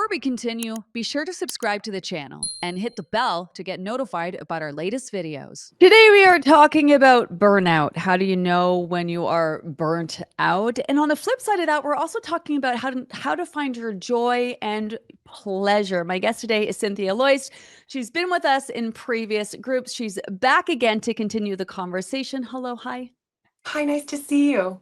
Before we continue, be sure to subscribe to the channel and hit the bell to get notified about our latest videos. Today, we are talking about burnout. How do you know when you are burnt out? And on the flip side of that, we're also talking about how to find your joy and pleasure. My guest today is Cynthia Loyst. She's been with us in previous groups. She's back again to continue the conversation. Hello, hi. Hi, nice to see you.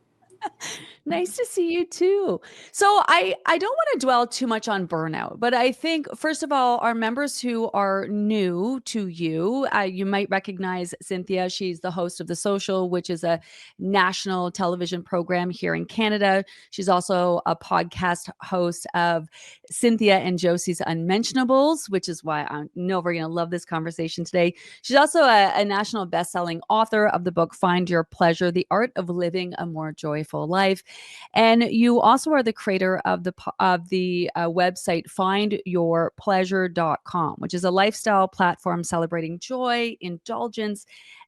Nice to see you too. So I don't want to dwell too much on burnout, but I think first of all, our members who are new to you, you might recognize Cynthia. She's the host of The Social, which is a national television program here in Canada. She's also a podcast host of Cynthia and Josie's Unmentionables, which is why I know we're going to love this conversation today. She's also a national best-selling author of the book Find Your Pleasure: The Art of Living a More Joyful Life. And you also are the creator of the website findyourpleasure.com, which is a lifestyle platform celebrating joy, indulgence,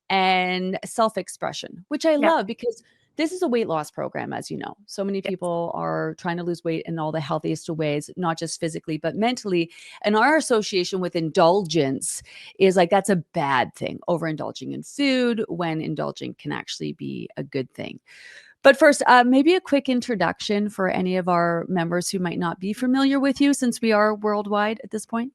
and self-expression, which I Yeah. love because this is a weight loss program, as you know. So many Yes. people are trying to lose weight in all the healthiest of ways, not just physically, but mentally. And our association with indulgence is like that's a bad thing, overindulging in food when indulging can actually be a good thing. But first, maybe a quick introduction for any of our members who might not be familiar with you since we are worldwide at this point.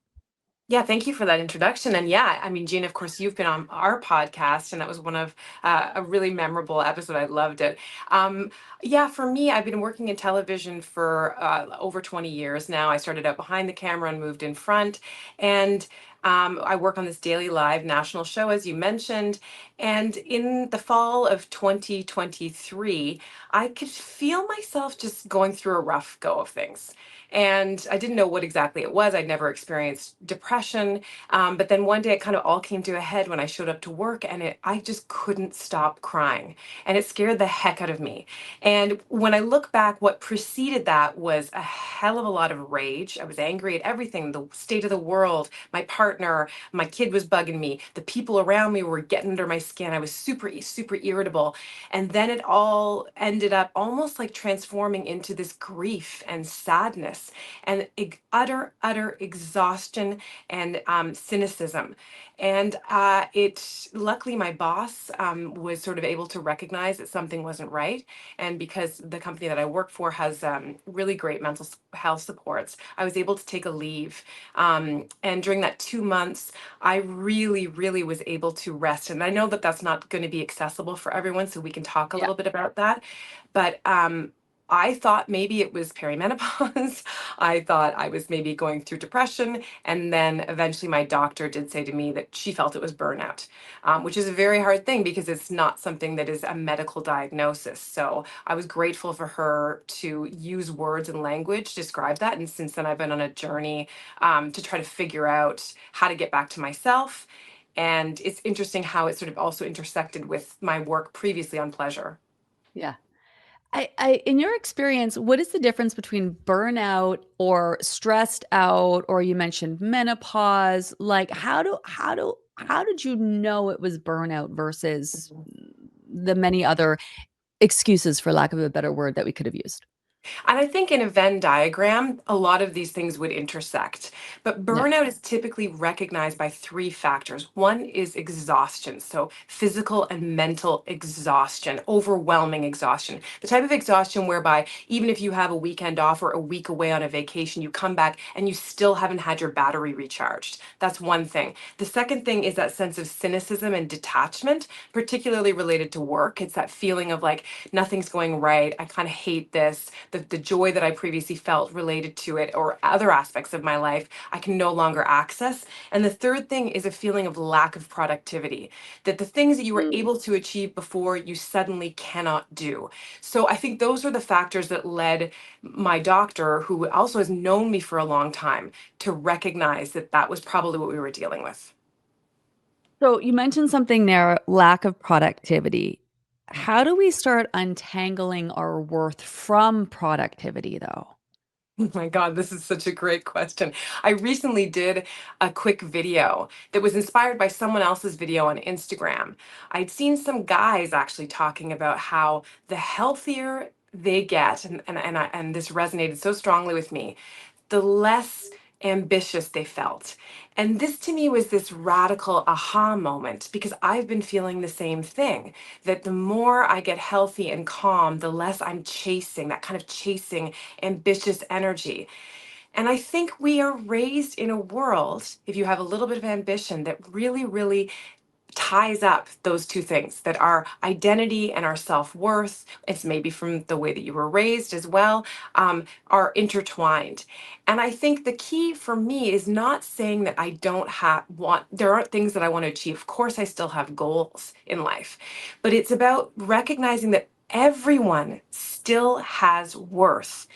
Yeah, thank you for that introduction. And yeah, I mean, Gina, of course, you've been on our podcast, and that was one of a really memorable episode. I loved it. Um, yeah, for me, I've been working in television for over 20 years now. I started out behind the camera and moved in front. And I work on this daily live national show, as you mentioned. And in the fall of 2023, I could feel myself just going through a rough go of things. And I didn't know what exactly it was. I'd never experienced depression. But then one day it kind of all came to a head when I showed up to work, and I just couldn't stop crying. And it scared the heck out of me. And when I look back, what preceded that was a hell of a lot of rage. I was angry at everything, the state of the world, my partner, my kid was bugging me, the people around me were getting under my skin. I was super irritable. And then it all ended up almost like transforming into this grief and sadness and utter exhaustion and cynicism. And luckily, my boss was sort of able to recognize that something wasn't right. And because the company that I work for has really great health supports, I was able to take a leave. And during that 2 months, I really was able to rest. And I know that that's not going to be accessible for everyone, so we can talk a Yeah. little bit about that. But I thought maybe it was perimenopause. I thought I was maybe going through depression. And then eventually my doctor did say to me that she felt it was burnout, which is a very hard thing because it's not something that is a medical diagnosis. So I was grateful for her to use words and language to describe that. And since then, I've been on a journey to try to figure out how to get back to myself. And it's interesting how it sort of also intersected with my work previously on pleasure. Yeah. In your experience, what is the difference between burnout or stressed out, or you mentioned menopause? Like, how did you know it was burnout versus the many other excuses, for lack of a better word, that we could have used? And I think in a Venn diagram, a lot of these things would intersect. But Yeah. burnout is typically recognized by three factors. One is exhaustion, so physical and mental exhaustion, overwhelming exhaustion. The type of exhaustion whereby even if you have a weekend off or a week away on a vacation, you come back and you still haven't had your battery recharged. That's one thing. The second thing is that sense of cynicism and detachment, particularly related to work. It's that feeling of like, nothing's going right. I kind of hate this. The joy that I previously felt related to it or other aspects of my life, I can no longer access. And the third thing is a feeling of lack of productivity, that the things that you were Mm. able to achieve before, you suddenly cannot do. So I think those are the factors that led my doctor, who also has known me for a long time, to recognize that that was probably what we were dealing with. So you mentioned something there, lack of productivity. How do we start untangling our worth from productivity, though? Oh my God, this is such a great question. I recently did a quick video that was inspired by someone else's video on Instagram. I'd seen some guys actually talking about how the healthier they get, and this resonated so strongly with me, the less ambitious they felt. And this to me was this radical aha moment because I've been feeling the same thing, that the more I get healthy and calm, the less I'm chasing that kind of chasing ambitious energy. And I think we are raised in a world, if you have a little bit of ambition, that really, really ties up those two things, that our identity and our self-worth, it's maybe from the way that you were raised as well, are intertwined. And I think the key for me is not saying that I don't have want there aren't things that I want to achieve. Of course I still have goals in life, but it's about recognizing that everyone still has worth,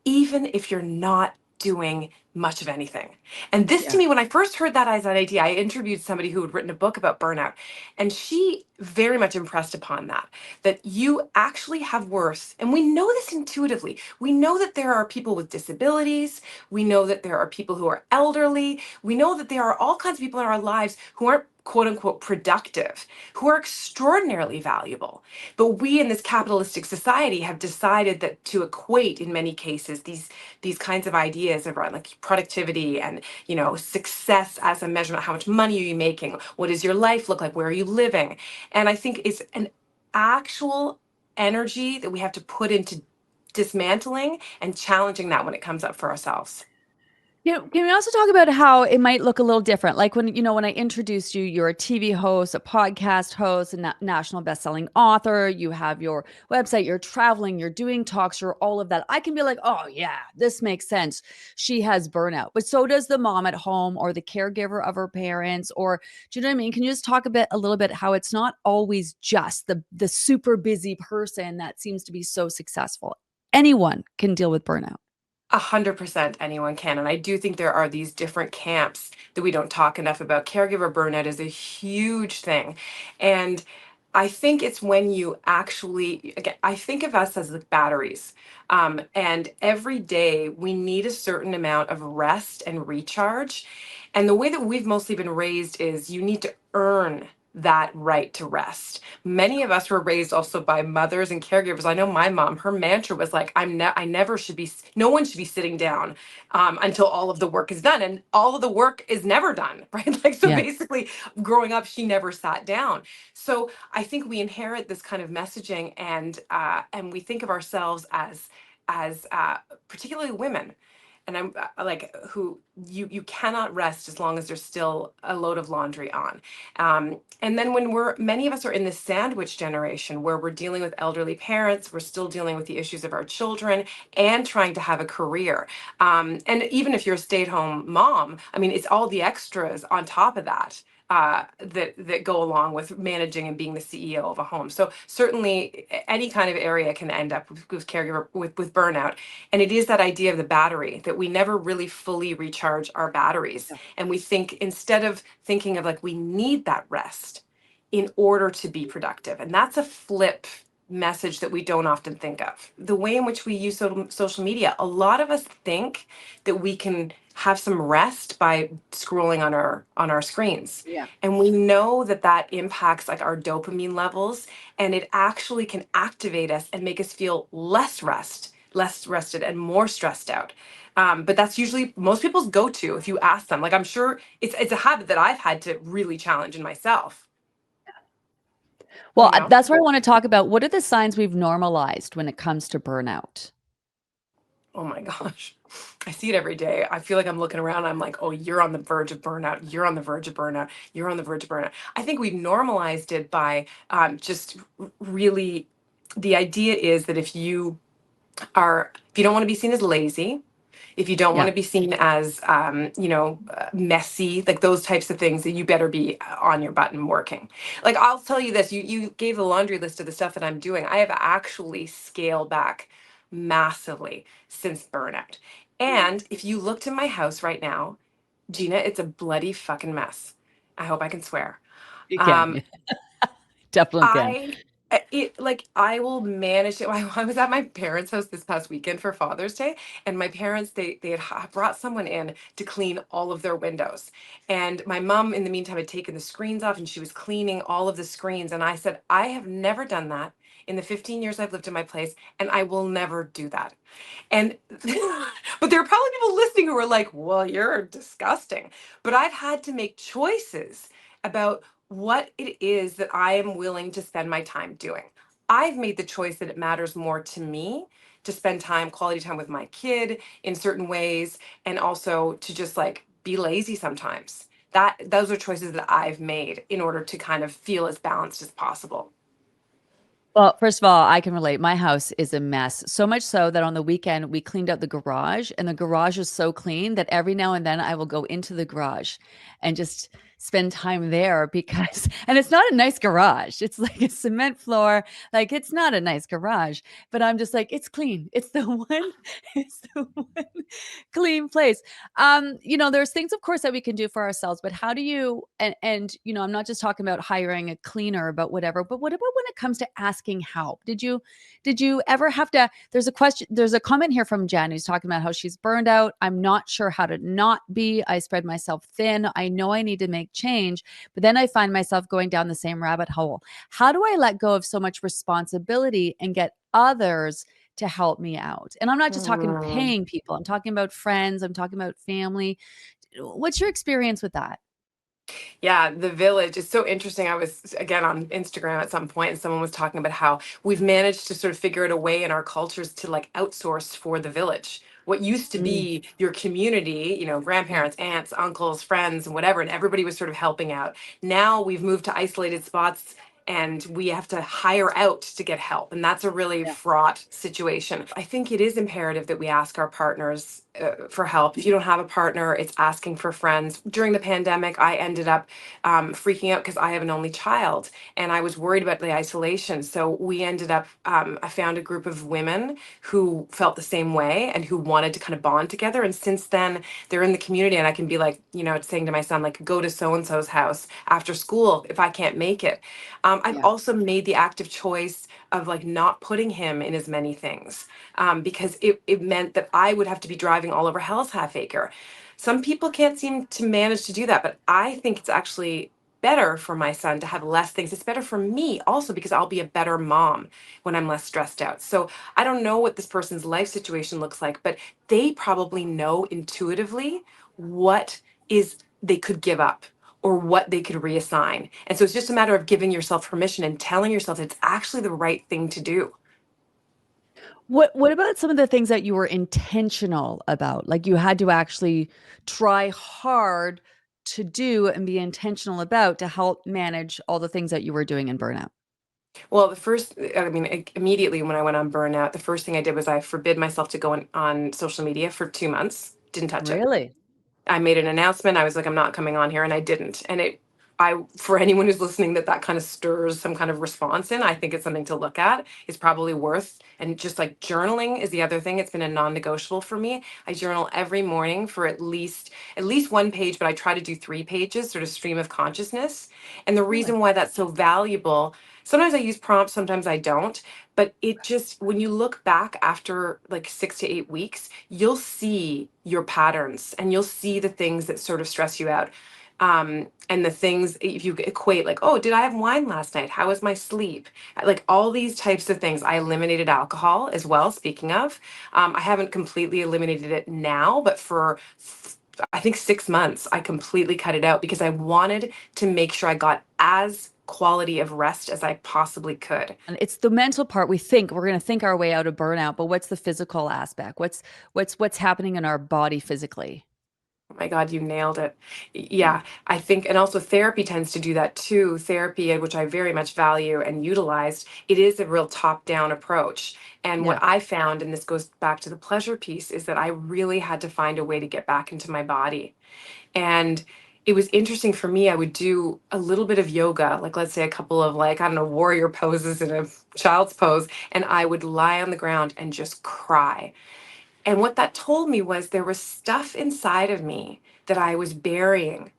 even if you're not doing much of anything. And this to Yeah. me, when I first heard that as an idea, I interviewed somebody who had written a book about burnout, and she very much impressed upon that, that you actually have worth. And we know this intuitively. We know that there are people with disabilities. We know that there are people who are elderly. We know that there are all kinds of people in our lives who aren't quote unquote productive, who are extraordinarily valuable. But we in this capitalistic society have decided that to equate in many cases these kinds of ideas around like productivity and success as a measurement, how much money are you making, what does your life look like, where are you living. And I think it's an actual energy that we have to put into dismantling and challenging that when it comes up for ourselves. Can we also talk about how it might look a little different? Like when I introduced you, you're a TV host, a podcast host, a national best-selling author. You have your website, you're traveling, you're doing talks, you're all of that. I can be like, oh yeah, this makes sense. She has burnout, but so does the mom at home or the caregiver of her parents. Or do you know what I mean? Can you just talk a little bit how it's not always just the super busy person that seems to be so successful. Anyone can deal with burnout. 100% anyone can. And I do think there are these different camps that we don't talk enough about. Caregiver burnout is a huge thing. And I think it's when you actually, again, I think of us as like batteries. And every day we need a certain amount of rest and recharge. And the way that we've mostly been raised is you need to earn that right to rest. Many of us were raised also by mothers and caregivers. I know my mom, her mantra was like, I never should be, no one should be sitting down until all of the work is done. And all of the work is never done, right? Like, so Yeah. basically growing up, she never sat down. So I think we inherit this kind of messaging, and we think of ourselves as particularly women, and I'm like, who you cannot rest as long as there's still a load of laundry on. And then when many of us are in this sandwich generation where we're dealing with elderly parents, we're still dealing with the issues of our children and trying to have a career. And even if you're a stay-at-home mom, I mean, it's all the extras on top of that. That go along with managing and being the CEO of a home. So certainly any kind of area can end up with caregiver with burnout. And it is that idea of the battery, that we never really fully recharge our batteries. And we think, instead of thinking of like we need that rest in order to be productive. And that's a flip message that we don't often think of. The way in which we use social media, a lot of us think that we can have some rest by scrolling on our screens. Yeah. And we know that that impacts like our dopamine levels, and it actually can activate us and make us feel less rested and more stressed out. But that's usually most people's go-to if you ask them. Like, I'm sure it's a habit that I've had to really challenge in myself, Well, you know? that's what I want to talk about. What are the signs we've normalized when it comes to burnout? Oh my gosh. I see it every day. I feel like I'm looking around. I'm like, oh, you're on the verge of burnout. You're on the verge of burnout. You're on the verge of burnout. I think we've normalized it by just really, the idea is that if you don't want to be seen as lazy, if you don't want Yeah. to be seen as messy, like those types of things, that you better be on your button working. Like, I'll tell you this, you gave the laundry list of the stuff that I'm doing. I have actually scaled back massively since burnout. And if you looked in my house right now, Gina, it's a bloody fucking mess. I hope I can swear. You can. Um, Yeah. Definitely can. I it like I will manage it. I was at my parents' house this past weekend for Father's Day, and my parents, they had brought someone in to clean all of their windows. And my mom in the meantime had taken the screens off, and she was cleaning all of the screens, and I said, I have never done that in the 15 years I've lived in my place, and I will never do that. And but there are probably people listening who are like, well, you're disgusting. But I've had to make choices about what it is that I am willing to spend my time doing. I've made the choice that it matters more to me to spend time, quality time with my kid in certain ways, and also to just like be lazy sometimes. That those are choices that I've made in order to kind of feel as balanced as possible. Well, first of all, I can relate. My house is a mess. So much so that on the weekend we cleaned out the garage, and the garage is so clean that every now and then I will go into the garage and just spend time there because and it's not a nice garage. It's like a cement floor. Like it's not a nice garage, but I'm just like it's clean. It's the one it's the one clean place. There's things of course that we can do for ourselves, but how do you and I'm not just talking about hiring a cleaner, but whatever, but what about when it comes to asking help? Did you ever have to there's a comment here from Jen who's talking about how she's burned out. I'm not sure how to not be. I spread myself thin. I know I need to make change, but then I find myself going down the same rabbit hole. How do I let go of so much responsibility and get others to help me out? And I'm not just talking Mm. paying people. I'm talking about friends, I'm talking about family. What's your experience with that? Yeah, the village is so interesting. I was again on Instagram at some point, and someone was talking about how we've managed to sort of figure out a way in our cultures to like outsource for the village. What used to Mm, be your community, yeah, grandparents, aunts, uncles, friends, and whatever, and everybody was sort of helping out. Now we've moved to isolated spots and we have to hire out to get help. And that's a really yeah, fraught situation. I think it is imperative that we ask our partners for help. If you don't have a partner, it's asking for friends. During the pandemic, I ended up freaking out because I have an only child and I was worried about the isolation. So we ended up, I found a group of women who felt the same way and who wanted to kind of bond together. And since then, they're in the community and I can be like, saying to my son, like, go to so and so's house after school if I can't make it. I've yeah. also made the active choice of like not putting him in as many things because it meant that I would have to be driving all over Hell's Half Acre. Some people can't seem to manage to do that, but I think it's actually better for my son to have less things. It's better for me also because I'll be a better mom when I'm less stressed out. So I don't know what this person's life situation looks like, but they probably know intuitively what is they could give up or what they could reassign. And so it's just a matter of giving yourself permission and telling yourself it's actually the right thing to do. What about some of the things that you were intentional about? Like you had to actually try hard to do and be intentional about to help manage all the things that you were doing in burnout. Well, I mean, immediately when I went on burnout, the first thing I did was I forbid myself to go on social media for 2 months, didn't touch it. Really? I made an announcement. I was like, I'm not coming on here, and I didn't. For anyone who's listening, that kind of stirs some kind of response in. I think it's something to look at. It's probably worth, and just like journaling is the other thing. It's been a non-negotiable for me. I journal every morning for at least one page, but I try to do 3 pages, sort of stream of consciousness. And the Really? reason why that's so valuable. Sometimes I use prompts, sometimes I don't. But it just, when you look back after like 6 to 8 weeks, you'll see your patterns and you'll see the things that sort of stress you out. And the things, if you equate, like, oh, did I have wine last night? How was my sleep? Like all these types of things. I eliminated alcohol as well, speaking of. I haven't completely eliminated it now, but for I think 6 months, I completely cut it out because I wanted to make sure I got as quality of rest as I possibly could. And it's the mental part. We think we're going to think our way out of burnout, but what's the physical aspect? What's happening in our body physically? Oh my God, you nailed it. Yeah. Yeah, I think, and also therapy tends to do that too. Therapy, which I very much value and utilized, it is a real top-down approach. And what Yeah. I found, and this goes back to the pleasure piece, is that I really had to find a way to get back into my body. And it was interesting for me. I would do a little bit of yoga, like let's say a couple of like, I don't know, warrior poses and a child's pose, and I would lie on the ground and just cry. And what that told me was there was stuff inside of me that I was burying.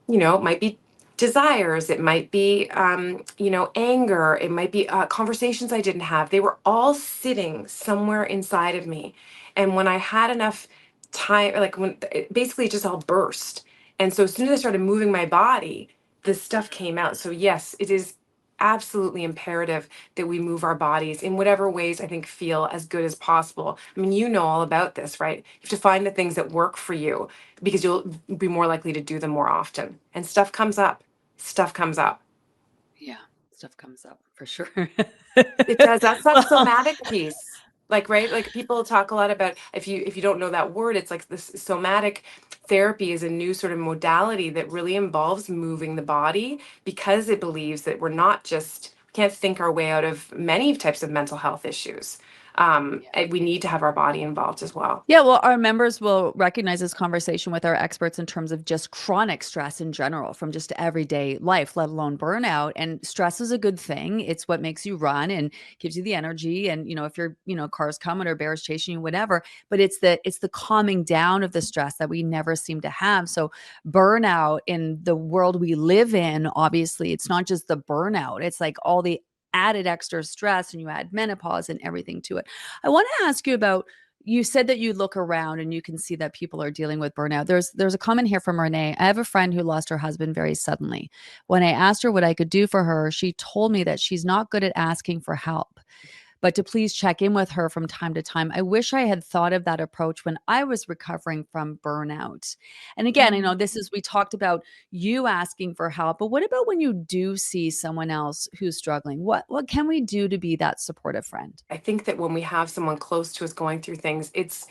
It might be desires, it might be, anger, it might be conversations I didn't have. They were all sitting somewhere inside of me. And when I had enough time, like when basically it just all burst. And so as soon as I started moving my body, the stuff came out. So yes, it is. absolutely imperative that we move our bodies in whatever ways I think feel as good as possible. I mean, you know all about this, right? You have to find the things that work for you because you'll be more likely to do them more often. And stuff comes up. Stuff comes up. Yeah, stuff comes up for sure. It does. That's that Well, somatic piece. Like, right? Like people talk a lot about, if you don't know that word, it's like this somatic therapy is a new sort of modality that really involves moving the body because it believes that we're not just we can't think our way out of many types of mental health issues. And we need to have our body involved as well. yeah, well, our members will recognize this conversation with our experts in terms of just chronic stress in general from just everyday life, let alone burnout. And stress is a good thing. It's what makes you run and gives you the energy. And, if you're, cars coming or bears chasing you, whatever, but it's the calming down of the stress that we never seem to have. So burnout in the world we live in, obviously, it's not just the burnout. It's like all the added extra stress, and you add menopause and everything to it. I want to ask you about, you said that you look around and you can see that people are dealing with burnout. There's a comment here from Renee. I have a friend who lost her husband very suddenly. When I asked her what I could do for her, she told me that she's not good at asking for help, but to please check in with her from time to time. I wish I had thought of that approach when I was recovering from burnout. And again, I know this is, we talked about you asking for help, but what about when you do see someone else who's struggling? What can we do to be that supportive friend? I think that when we have someone close to us going through things, it's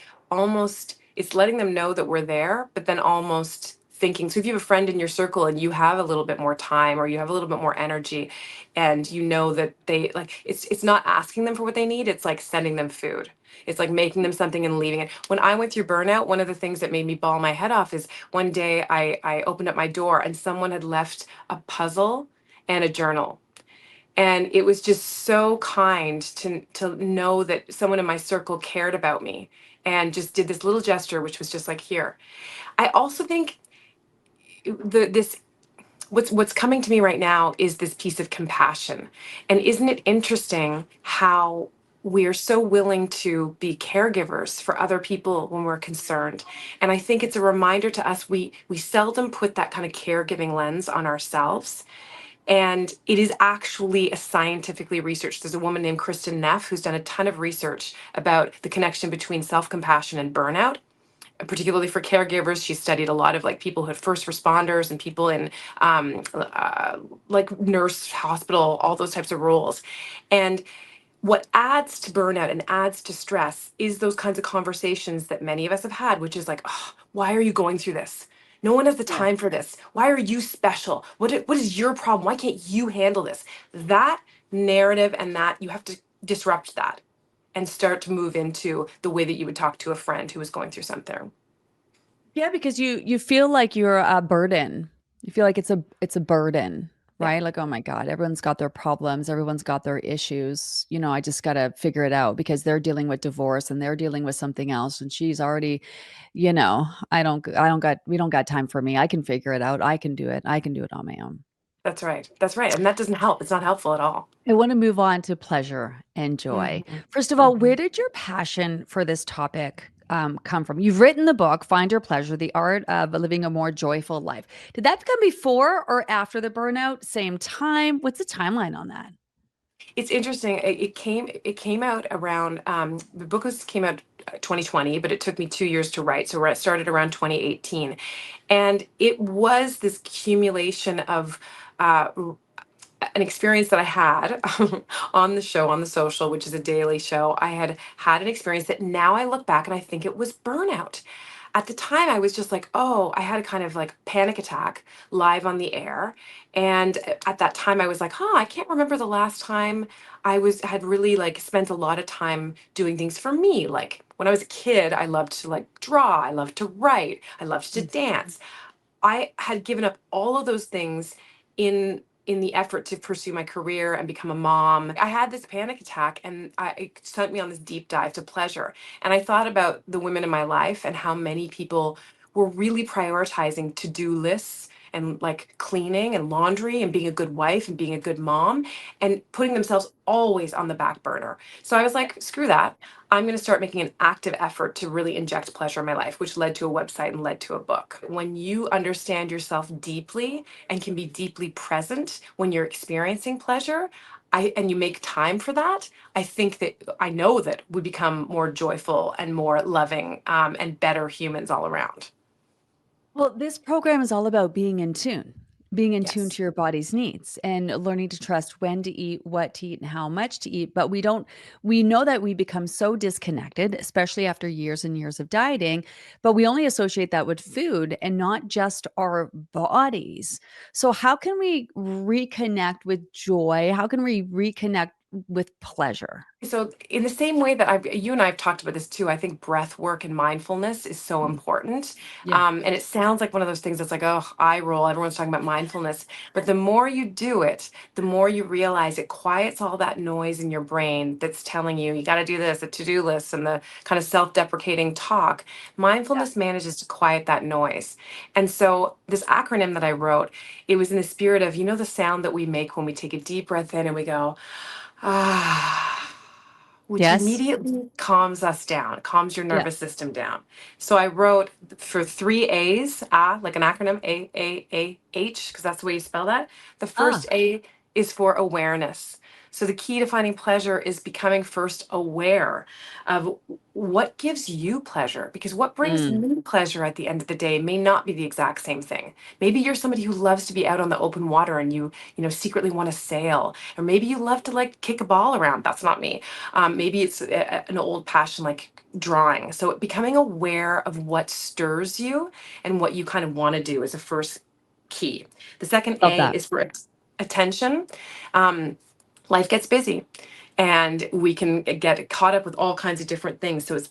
letting them know that we're there, but then almost thinking. So if you have a friend in your circle and you have a little bit more time or you have a little bit more energy and you know that they like it's not asking them for what they need, it's like sending them food. It's like making them something and leaving it. When I went through burnout, one of the things that made me bawl my head off is one day I opened up my door and someone had left a puzzle and a journal, and it was just so kind to know that someone in my circle cared about me and just did this little gesture which was just like, here. I also think this what's coming to me right now is this piece of compassion. And isn't it interesting how we're so willing to be caregivers for other people when we're concerned? And I think it's a reminder to us, we seldom put that kind of caregiving lens on ourselves, and it is actually a scientifically researched. There's a woman named Kristen Neff who's done a ton of research about the connection between self-compassion and burnout, particularly for caregivers. She studied a lot of like people who had first responders and people in like nurse, hospital, all those types of roles. And what adds to burnout and adds to stress is those kinds of conversations that many of us have had, which is like, oh, why are you going through this? No one has the Yeah. time for this. Why are you special? What is your problem? Why can't you handle this? That narrative, and that you have to disrupt that and start to move into the way that you would talk to a friend who was going through something. Yeah, because you feel like you're a burden. You feel like it's a burden, Yeah, right? Like, oh my God, everyone's got their problems, everyone's got their issues. I just gotta figure it out because they're dealing with divorce and they're dealing with something else. And she's already, I don't got we don't got time for me. I can figure it out. I can do it. I can do it on my own. that's right. That's right. And that doesn't help. It's not helpful at all. I want to move on to pleasure and joy. Mhm. First of all, where Mhm. did your passion for this topic come from? You've written the book, Find Your Pleasure, The Art of Living a More Joyful Life. Did that come before or after the burnout? Same time? What's the timeline on that? It's interesting. It came out around the book came out 2020, but it took me 2 years to write. So it started around 2018, and it was this accumulation of uh, an experience that I had on the show, on the social, which is a daily show. I had an experience that now I look back and I think it was burnout. At the time, I was just like, oh, I had a kind of like panic attack live on the air. And at that time, I was like, huh, I can't remember the last time had really like spent a lot of time doing things for me. Like when I was a kid, I loved to like draw, I loved to write, I loved to Mm. dance. I had given up all of those things in the effort to pursue my career and become a mom. I had this panic attack, and it sent me on this deep dive to pleasure. And I thought about the women in my life and how many people were really prioritizing to-do lists and like cleaning and laundry and being a good wife and being a good mom, and putting themselves always on the back burner. So I was like, screw that. I'm going to start making an active effort to really inject pleasure in my life, which led to a website and led to a book. When you understand yourself deeply and can be deeply present when you're experiencing pleasure, and you make time for that, I know that we become more joyful and more loving, and better humans all around. Well, this program is all about being in tune Yes. to your body's needs and learning to trust when to eat, what to eat, and how much to eat. But we know that we become so disconnected, especially after years and years of dieting, but we only associate that with food and not just our bodies. So, how can we reconnect with joy? How can we reconnect with pleasure? So, in the same way that you and I have talked about this too, I think breath work and mindfulness is so Mm, important. yeah. And it sounds like one of those things that's like, oh, eye roll. Everyone's talking about mindfulness. But the more you do it, the more you realize it quiets all that noise in your brain that's telling you, you got to do this, the to do list, and the kind of self deprecating talk. Yeah. Mindfulness manages to quiet that noise. And so, this acronym that I wrote, it was in the spirit of, the sound that we make when we take a deep breath in and we go, ah, which Yes. immediately calms us down, calms your Yeah. nervous system down. So I wrote for three A's, like an acronym, A, because that's the way you spell that. The Ah. first A is for awareness. So the key to finding pleasure is becoming first aware of what gives you pleasure, because what brings Mm. me pleasure at the end of the day may not be the exact same thing. Maybe you're somebody who loves to be out on the open water and secretly want to sail, or maybe you love to like kick a ball around. That's not me. Maybe it's an old passion like drawing. So becoming aware of what stirs you and what you kind of want to do is the first key. The second Love A that. is for attention. Um, Life gets busy, and we can get caught up with all kinds of different things. So it's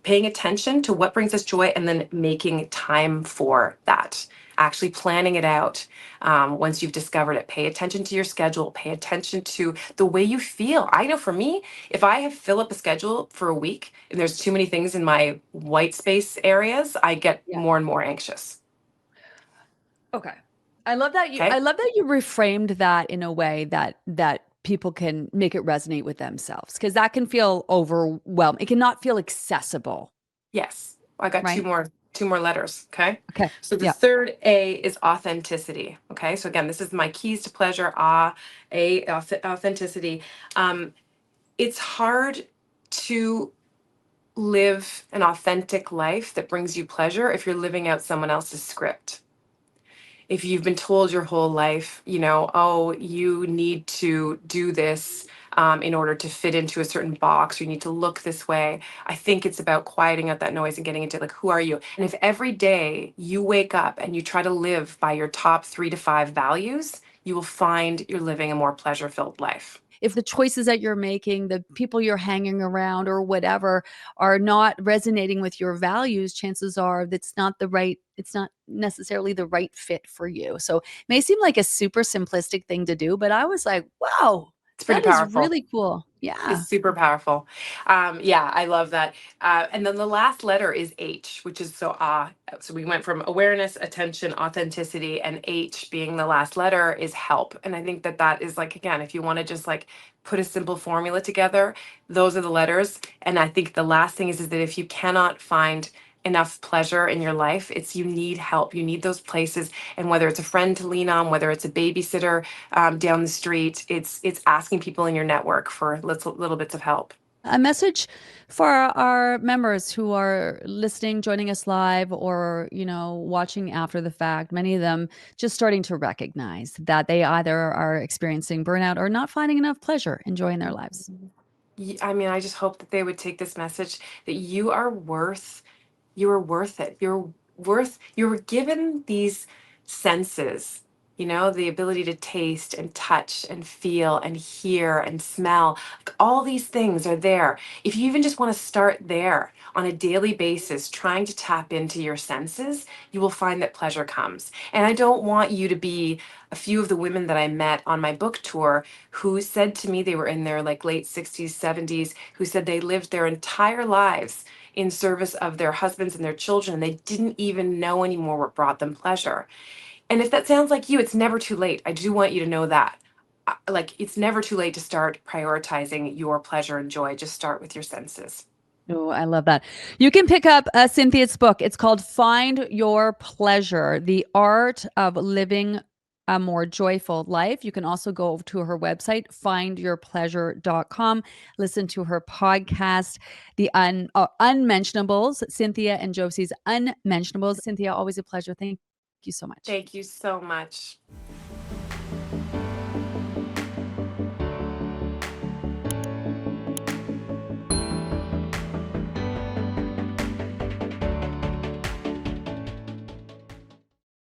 paying attention to what brings us joy and then making time for that, actually planning it out. Once you've discovered it, pay attention to your schedule, pay attention to the way you feel. I know for me, if I have fill up a schedule for a week and there's too many things in my white space areas, I get Yeah. more and more anxious. Okay. I Okay. love that you reframed that in a way that people can make it resonate with themselves because that can feel overwhelming. It cannot feel accessible, Yes. I got right? two more letters. Okay. Okay. So the Yeah. third A is authenticity. Okay. So again, this is my keys to pleasure. Authenticity. Um, it's hard to live an authentic life that brings you pleasure if you're living out someone else's script. If you've been told your whole life, oh, you need to do this, in order to fit into a certain box, or you need to look this way. I think it's about quieting out that noise and getting into like, who are you? And if every day you wake up and you try to live by your top 3 to 5 values, you will find you're living a more pleasure filled life. If the choices that you're making, the people you're hanging around or whatever are not resonating with your values, chances are it's not necessarily the right fit for you. So it may seem like a super simplistic thing to do, but I was like, wow, It's pretty that is powerful. really cool. It's Yeah. super powerful. Yeah, I love that. And then the last letter is H, which is so ah. So we went from awareness, attention, authenticity, and H being the last letter is help. And I think that that is like, again, if you want to just like put a simple formula together, those are the letters. And I think the last thing is that if you cannot find enough pleasure in your life, it's you need help. You need those places. And whether it's a friend to lean on, whether it's a babysitter, down the street. It's asking people in your network for little bits of help. A message for our members who are listening, joining us live, or watching after the fact. Many of them just starting to recognize that they either are experiencing burnout or not finding enough pleasure enjoying their lives. I mean, I just hope that they would take this message that you are worth it. You were given these senses, the ability to taste and touch and feel and hear and smell. Like, all these things are there. If you even just want to start there on a daily basis, trying to tap into your senses, you will find that pleasure comes. And I don't want you to be a few of the women that I met on my book tour who said to me they were in their like late 60s, 70s, who said they lived their entire lives in service of their husbands and their children. They didn't even know anymore what brought them pleasure. And if that sounds like you, it's never too late. I do want you to know that. Like, it's never too late to start prioritizing your pleasure and joy. Just start with your senses. Oh, I love that. You can pick up Cynthia's book. It's called Find Your Pleasure: The Art of Living a More Joyful Life. You can also go to her website, findyourpleasure.com. Listen to her podcast, Unmentionables, Cynthia and Josie's Unmentionables. Cynthia, always a pleasure. Thank you so much. Thank you so much.